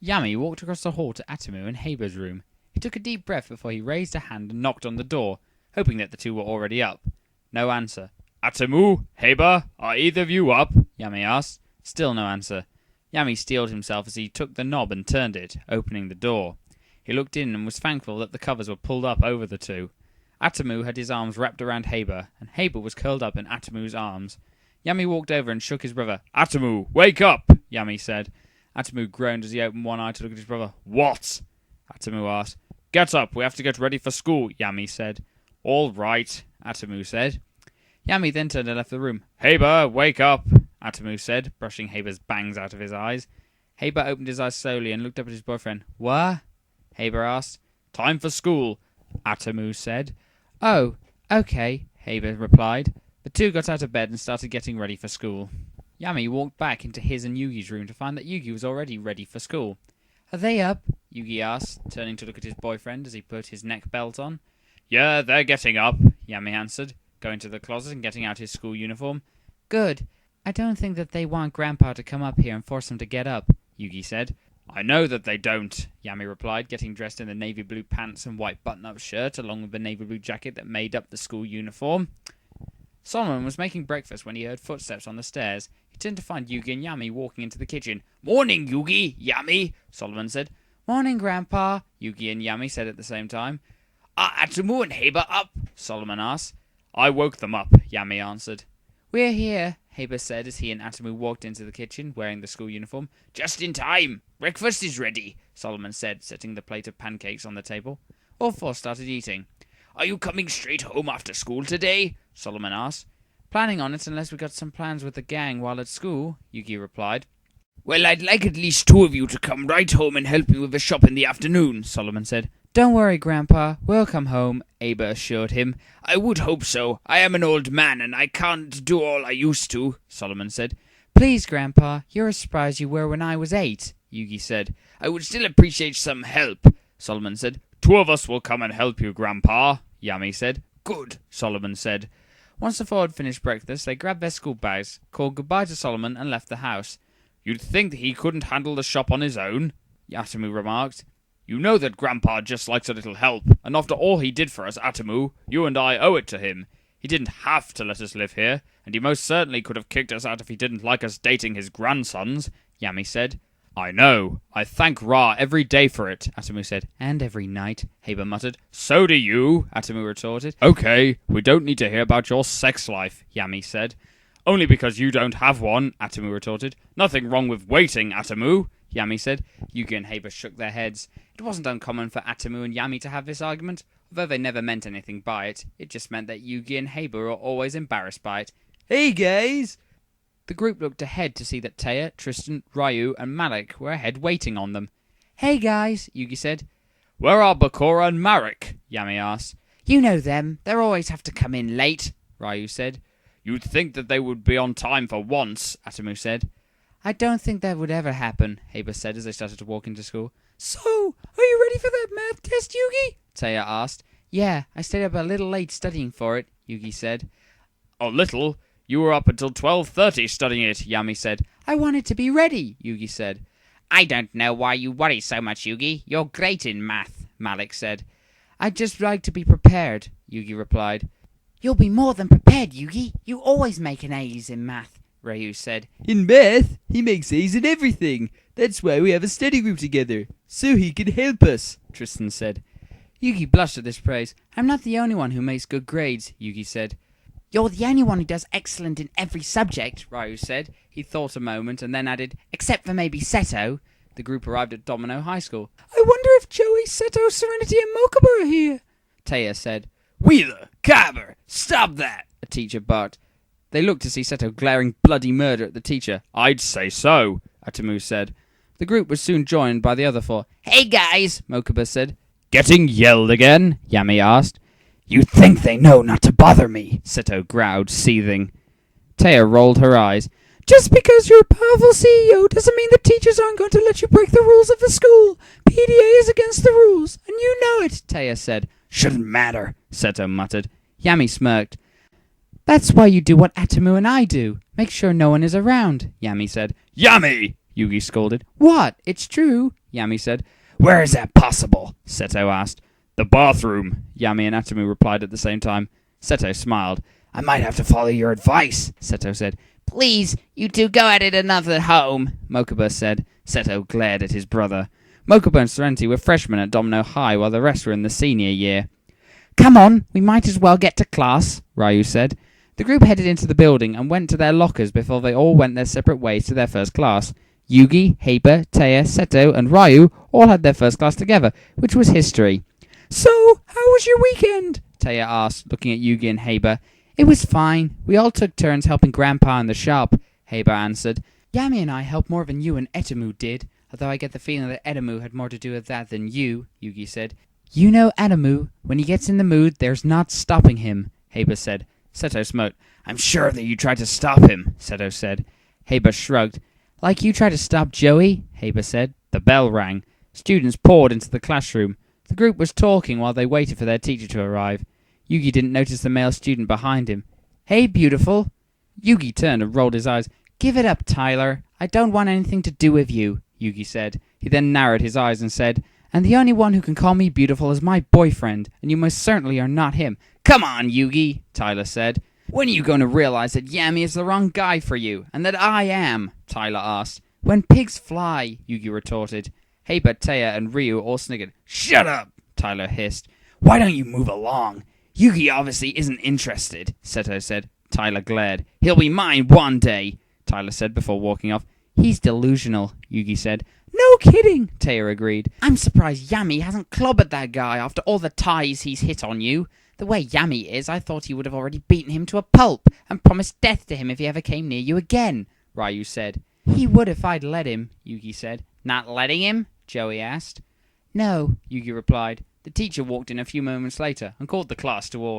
Yami walked across the hall to Atamu and Heiba's room. He took a deep breath before he raised a hand and knocked on the door, hoping that the two were already up. No answer. Atamu, Heiba, are either of you up? Yami asked. Still no answer. Yami steeled himself as he took the knob and turned it, opening the door. He looked in and was thankful that the covers were pulled up over the two. Atamu had his arms wrapped around Heiba, and Heiba was curled up in Atamu's arms. Yami walked over and shook his brother. Atamu, wake up, Yami said. Atamu groaned as he opened one eye to look at his brother. What? Atamu asked. Get up, we have to get ready for school, Yami said. All right, Atamu said. Yami then turned and left the room. Heiba, wake up, Atamu said, brushing Heiba's bangs out of his eyes. Heiba opened his eyes slowly and looked up at his boyfriend. What? Heiba asked. Time for school, Atamu said. Oh, okay, Heiba replied. The two got out of bed and started getting ready for school. Yami walked back into his and Yugi's room to find that Yugi was already ready for school. Are they up? Yugi asked, turning to look at his boyfriend as he put his neck belt on. Yeah, they're getting up, Yami answered, going to the closet and getting out his school uniform. Good. I don't think that they want Grandpa to come up here and force him to get up, Yugi said. I know that they don't, Yami replied, getting dressed in the navy blue pants and white button-up shirt along with the navy blue jacket that made up the school uniform. Solomon was making breakfast when he heard footsteps on the stairs. He turned to find Yugi and Yami walking into the kitchen. Morning, Yugi, Yami, Solomon said. Morning, Grandpa, Yugi and Yami said at the same time. Are Atamu and Heiba up? Solomon asked. I woke them up, Yami answered. We're here, Heiba said as he and Atamu walked into the kitchen, wearing the school uniform. Just in time. Breakfast is ready, Solomon said, setting the plate of pancakes on the table. All four started eating. Are you coming straight home after school today? Solomon asked. Planning on it unless we got some plans with the gang while at school, Yugi replied. Well, I'd like at least two of you to come right home and help me with the shop in the afternoon, Solomon said. Don't worry, Grandpa. We'll come home, Heiba assured him. I would hope so. I am an old man and I can't do all I used to, Solomon said. Please, Grandpa, you're as spry as you were when I was 8, Yugi said. I would still appreciate some help, Solomon said. 2 of us will come and help you, Grandpa, Yami said. Good, Solomon said. Once the four had finished breakfast, they grabbed their school bags, called goodbye to Solomon, and left the house. You'd think that he couldn't handle the shop on his own, Atamu remarked. You know that Grandpa just likes a little help, and after all he did for us, Atamu, you and I owe it to him. He didn't have to let us live here, and he most certainly could have kicked us out if he didn't like us dating his grandsons, Yami said. I know. I thank Ra every day for it, Atamu said. And every night, Heiba muttered. So do you, Atamu retorted. Okay, we don't need to hear about your sex life, Yami said. Only because you don't have one, Atamu retorted. Nothing wrong with waiting, Atamu, Yami said. Yugi and Heiba shook their heads. It wasn't uncommon for Atamu and Yami to have this argument. Although they never meant anything by it, it just meant that Yugi and Heiba were always embarrassed by it. Hey, guys! The group looked ahead to see that Taya, Tristan, Ryu, and Malik were ahead waiting on them. Hey, guys, Yugi said. Where are Bakura and Marek? Yami asked. You know them. They always have to come in late, Ryu said. You'd think that they would be on time for once, Atamu said. I don't think that would ever happen, Heiba said as they started to walk into school. So, are you ready for that math test, Yugi? Taya asked. Yeah, I stayed up a little late studying for it, Yugi said. A little? You were up until 12:30 studying it, Yami said. I wanted to be ready, Yugi said. I don't know why you worry so much, Yugi. You're great in math, Malik said. I'd just like to be prepared, Yugi replied. You'll be more than prepared, Yugi. You always make an A's in math, Ryu said. In math? He makes A's in everything. That's why we have a study group together. So he can help us, Tristan said. Yugi blushed at this praise. I'm not the only one who makes good grades, Yugi said. You're the only one who does excellent in every subject, Ryu said. He thought a moment and then added, except for maybe Seto. The group arrived at Domino High School. I wonder if Joey, Seto, Serenity, and Mokuba are here, Taya said. Wheeler, Carver, stop that, a teacher barked. They looked to see Seto glaring bloody murder at the teacher. I'd say so, Atamu said. The group was soon joined by the other four. Hey guys, Mokuba said. Getting yelled again? Yami asked. You think they know not to bother me, Seto growled, seething. Taya rolled her eyes. Just because you're a powerful CEO doesn't mean the teachers aren't going to let you break the rules of the school. PDA is against the rules, and you know it, Taya said. Shouldn't matter, Seto muttered. Yami smirked. That's why you do what Atamu and I do. Make sure no one is around, Yami said. Yami! Yugi scolded. What? It's true, Yami said. Where is that possible? Seto asked. The bathroom, Yami and Atomu replied at the same time. Seto smiled. I might have to follow your advice, Seto said. Please, you two go at it another home, Mokuba said. Seto glared at his brother. Mokuba and Serenity were freshmen at Domino High while the rest were in the senior year. Come on, we might as well get to class, Ryu said. The group headed into the building and went to their lockers before they all went their separate ways to their first class. Yugi, Heiba, Taya, Seto, and Ryu all had their first class together, which was history. So, how was your weekend? Taya asked, looking at Yugi and Heiba. It was fine. We all took turns helping Grandpa in the shop, Heiba answered. Yami and I helped more than you and Etomu did, although I get the feeling that Etomu had more to do with that than you, Yugi said. You know Etomu. When he gets in the mood, there's not stopping him, Heiba said. Seto smote. I'm sure that you tried to stop him, Seto said. Heiba shrugged. Like you tried to stop Joey, Heiba said. The bell rang. Students poured into the classroom. The group was talking while they waited for their teacher to arrive. Yugi didn't notice the male student behind him. Hey, beautiful. Yugi turned and rolled his eyes. Give it up, Tyler. I don't want anything to do with you, Yugi said. He then narrowed his eyes and said, And the only one who can call me beautiful is my boyfriend, and you most certainly are not him. Come on, Yugi, Tyler said. When are you going to realize that Yami is the wrong guy for you, and that I am? Tyler asked. When pigs fly, Yugi retorted. Heiba, Taya, and Ryu all sniggered. Shut up, Tyler hissed. Why don't you move along? Yugi obviously isn't interested, Seto said. Tyler glared. He'll be mine one day, Tyler said before walking off. He's delusional, Yugi said. No kidding, Taya agreed. I'm surprised Yami hasn't clobbered that guy after all the ties he's hit on you. The way Yami is, I thought he would have already beaten him to a pulp and promised death to him if he ever came near you again, Ryu said. He would if I'd let him, Yugi said. Not letting him? Joey asked. No, Yugi replied. The teacher walked in a few moments later and called the class to order.